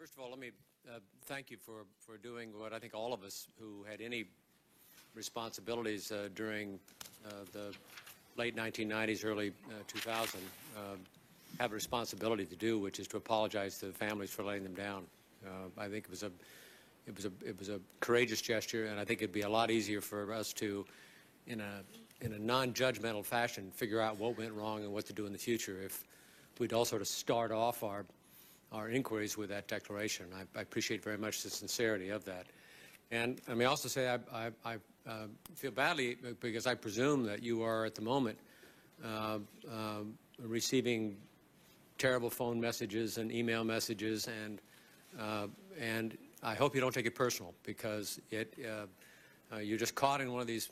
First of all, let me thank you for doing what I think all of us who had any responsibilities during the late 1990s, early 2000 have a responsibility to do, which is to apologize to the families for letting them down. I think it was a courageous gesture, and I think it'd be a lot easier for us to, in a non-judgmental fashion, figure out what went wrong and what to do in the future if we'd all sort of start off our inquiries with that declaration. I appreciate very much the sincerity of that. And I may also say I feel badly because I presume that you are at the moment receiving terrible phone messages and email messages, and I hope you don't take it personal, because you're just caught in one of these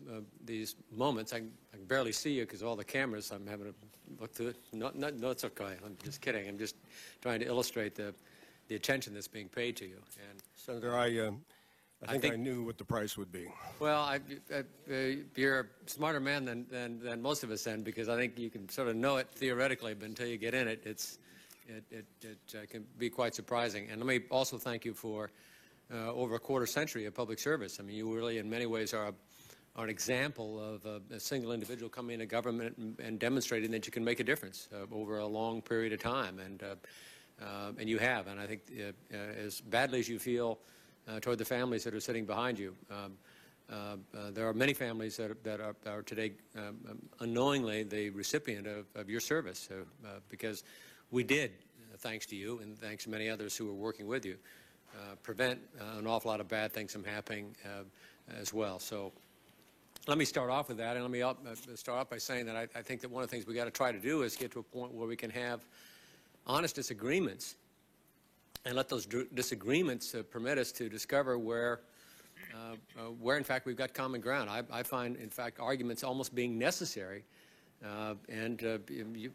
moments. I can barely see you because of all the cameras. I'm having to look through it. No, it's okay. I'm just kidding. I'm just trying to illustrate the attention that's being paid to you. And Senator, I think I knew what the price would be. Well, you're a smarter man than most of us then, because I think you can sort of know it theoretically, but until you get in it, it can be quite surprising. And let me also thank you for over a quarter century of public service. I mean, you really, in many ways, are an example of a single individual coming into government and demonstrating that you can make a difference over a long period of time, and you have. And I think as badly as you feel toward the families that are sitting behind you, there are many families that are today unknowingly the recipient of your service, because we did, thanks to you and thanks to many others who were working with you, prevent an awful lot of bad things from happening as well. So let me start off with that, and let me start off by saying that I think that one of the things we got to try to do is get to a point where we can have honest disagreements, and let those disagreements permit us to discover where in fact we've got common ground. I find, in fact, arguments almost being necessary, and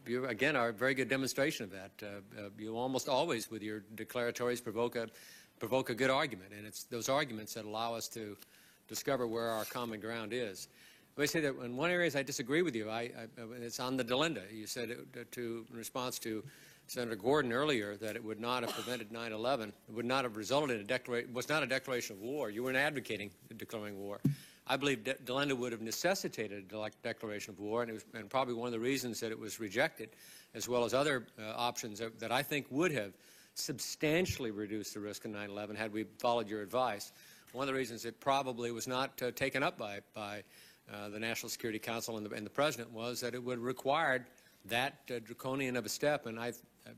you again are a very good demonstration of that. You almost always, with your declaratories, provoke a good argument, and it's those arguments that allow us to discover where our common ground is. Let me say that in one area I disagree with you. It's on the Delinda. You said in response to Senator Gordon earlier that it would not have prevented 9/11. It would not have resulted in a declaration. Was not a declaration of war. You weren't advocating declaring war. I believe Delinda would have necessitated a declaration of war, and probably one of the reasons that it was rejected, as well as other options that I think would have substantially reduced the risk of 9/11 had we followed your advice. One of the reasons it probably was not taken up by the National Security Council and the President was that it would have required that draconian of a step, and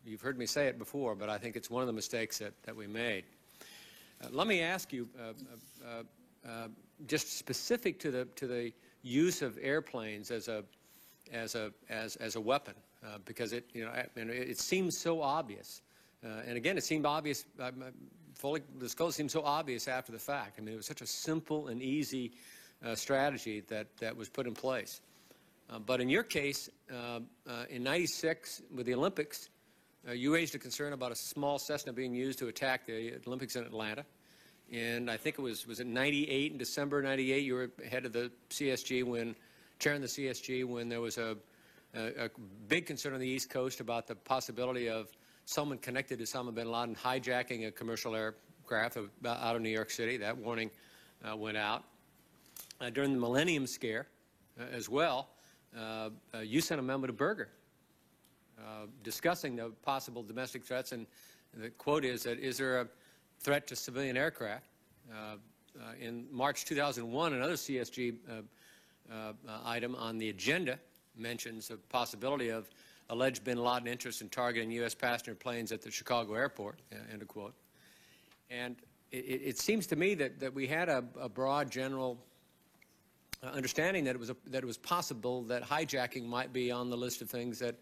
you've heard me say it before, but I think it's one of the mistakes that we made. Let me ask you, just specific to the use of airplanes as a weapon, because it seems so obvious, and again, it seemed obvious. Fully disclosed, seemed so obvious after the fact. I mean, it was such a simple and easy strategy that was put in place. But in your case, in '96 with the Olympics, you raised a concern about a small Cessna being used to attack the Olympics in Atlanta. And I think it was in '98, in December '98, you were head of the CSG chairing the CSG when there was a big concern on the East Coast about the possibility of someone connected to Osama bin Laden hijacking a commercial aircraft out of New York City. That warning went out. During the Millennium Scare as well, you sent a memo to Berger discussing the possible domestic threats, and the quote is that, is there a threat to civilian aircraft? In March 2001, another CSG item on the agenda mentions the possibility of alleged bin Laden interest in targeting U.S. passenger planes at the Chicago airport, end of quote. And it seems to me that we had a broad general understanding that it was possible that hijacking might be on the list of things that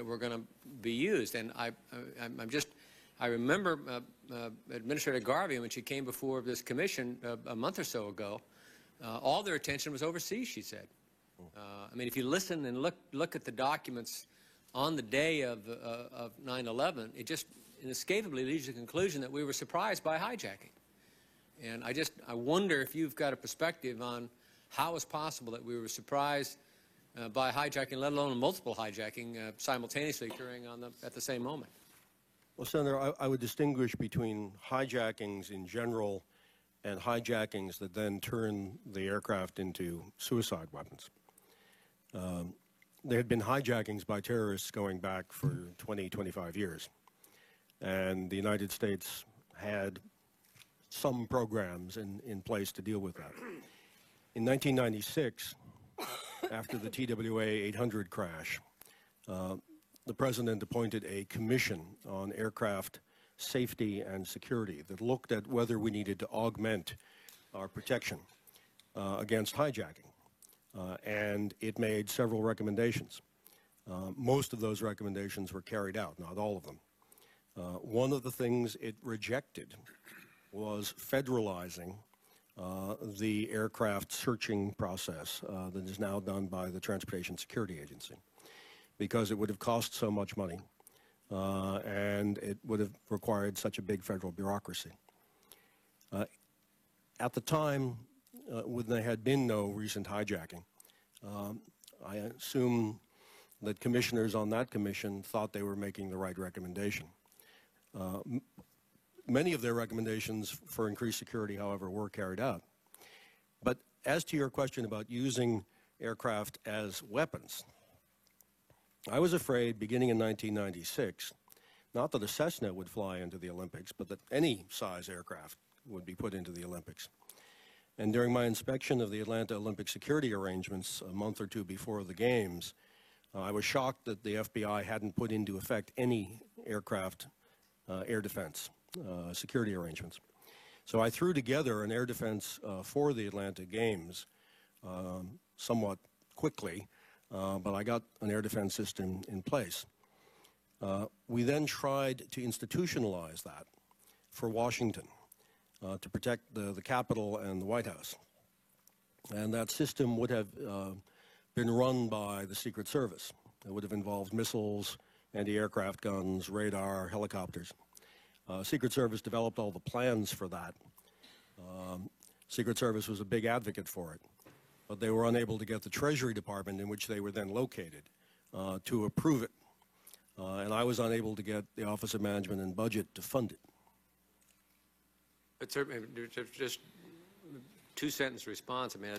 were going to be used. And I remember Administrator Garvey, when she came before this commission a month or so ago, all their attention was overseas, she said. I mean, if you listen and look at the documents on the day of 9/11, it just inescapably leads to the conclusion that we were surprised by hijacking. And I wonder if you've got a perspective on how it's possible that we were surprised by hijacking, let alone multiple hijacking simultaneously occurring at the same moment. Well, Senator, I would distinguish between hijackings in general and hijackings that then turn the aircraft into suicide weapons. There had been hijackings by terrorists going back for 20, 25 years. And the United States had some programs in place to deal with that. In 1996, after the TWA 800 crash, the President appointed a commission on aircraft safety and security that looked at whether we needed to augment our protection against hijacking. And it made several recommendations. Most of those recommendations were carried out, not all of them. One of the things it rejected was federalizing the aircraft searching process that is now done by the Transportation Security Agency, because it would have cost so much money and it would have required such a big federal bureaucracy. At the time, when there had been no recent hijacking, I assume that commissioners on that commission thought they were making the right recommendation. Many of their recommendations for increased security, however, were carried out. But as to your question about using aircraft as weapons, I was afraid, beginning in 1996, not that a Cessna would fly into the Olympics, but that any size aircraft would be put into the Olympics. And during my inspection of the Atlanta Olympic security arrangements a month or two before the Games, I was shocked that the FBI hadn't put into effect any aircraft air defense security arrangements. So I threw together an air defense for the Atlanta Games somewhat quickly, but I got an air defense system in place. We then tried to institutionalize that for Washington to protect the Capitol and the White House. And that system would have been run by the Secret Service. It would have involved missiles, anti-aircraft guns, radar, helicopters. Secret Service developed all the plans for that. Secret Service was a big advocate for it, but they were unable to get the Treasury Department, in which they were then located, to approve it. And I was unable to get the Office of Management and Budget to fund it. But certainly, just two-sentence response. I mean,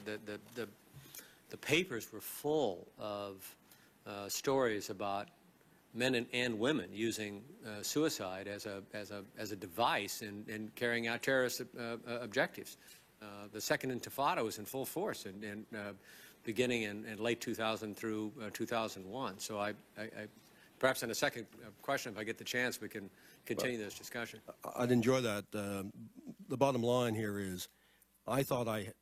the papers were full of stories about men and women using suicide as a device in carrying out terrorist objectives. The Second Intifada was in full force, beginning in late 2000 through 2001. So I perhaps in a second question, if I get the chance, we can continue this discussion. I'd enjoy that. The bottom line here is, I thought I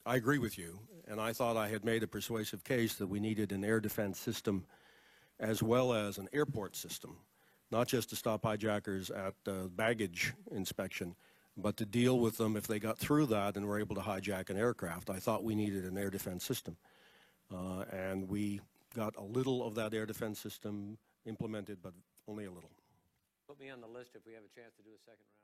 agree with you, and I thought I had made a persuasive case that we needed an air defense system as well as an airport system, not just to stop hijackers at baggage inspection, but to deal with them if they got through that and were able to hijack an aircraft. I thought we needed an air defense system. And we got a little of that air defense system implemented, but only a little. Put me on the list if we have a chance to do a second round.